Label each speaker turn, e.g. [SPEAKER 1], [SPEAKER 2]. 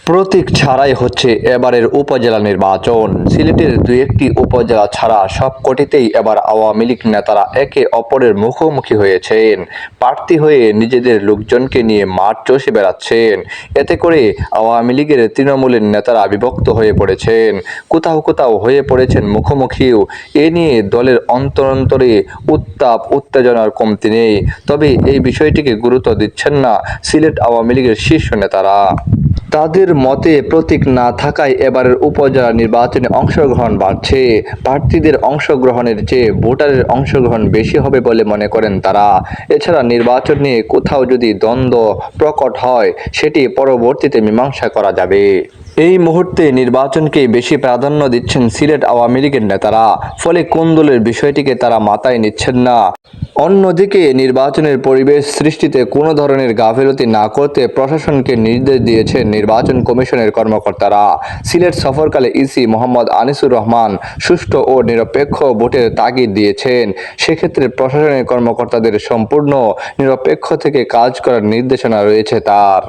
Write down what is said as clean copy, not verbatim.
[SPEAKER 1] প্রতীক ছাড়াই হচ্ছে এবারের উপজেলা নির্বাচন। সিলেটের দুই একটি উপজেলা ছাড়া সবকটিতেই এবার আওয়ামী লীগ নেতারা একে অপরের মুখোমুখি হয়েছেন। প্রার্থী হয়ে নিজেদের লোকজনকে নিয়ে মাঠ চষে বেড়াচ্ছেন। এতে করে আওয়ামী লীগের তৃণমূলের নেতারা বিভক্ত হয়ে পড়েছেন, কোথাও কোথাও হয়ে পড়েছেন মুখোমুখিও। এ নিয়ে দলের অন্তরে উত্তাপ উত্তেজনার কমতি নেই। তবে এই বিষয়টিকে গুরুত্ব দিচ্ছেন না সিলেট আওয়ামী লীগের শীর্ষ নেতারা। তাদের মতে প্রতীক না থাকায় এবারের উপজেলা নির্বাচনে অংশগ্রহণ বাড়ছে। প্রার্থীদের অংশগ্রহণের চেয়ে ভোটারের অংশগ্রহণ বেশি হবে বলে মনে করেন তারা। এছাড়া নির্বাচন নিয়ে কোথাও যদি দ্বন্দ্ব প্রকট হয়, সেটি পরবর্তীতে মীমাংসা করা যাবে। এই মুহূর্তে নির্বাচনকে বেশি প্রাধান্য দিচ্ছেন সিলেট আওয়ামী লীগের নেতারা, ফলে কোন্দলের বিষয়টিকে তারা মাথায় নিচ্ছেন না। অন্যদিকে নির্বাচনের পরিবেশ সৃষ্টিতে কোনো ধরনের গাফিলতি না করতে প্রশাসনকে নির্দেশ দিয়েছেন নির্বাচন কমিশনের কর্মকর্তারা। সিলেট সফরকালে ইসি মোহাম্মদ আনিসুর রহমান সুষ্ঠু ও নিরপেক্ষ ভোটের তাগিদ দিয়েছেন। সেক্ষেত্রে প্রশাসনের কর্মকর্তাদের সম্পূর্ণ নিরপেক্ষ থেকে কাজ করার নির্দেশনা রয়েছে তার।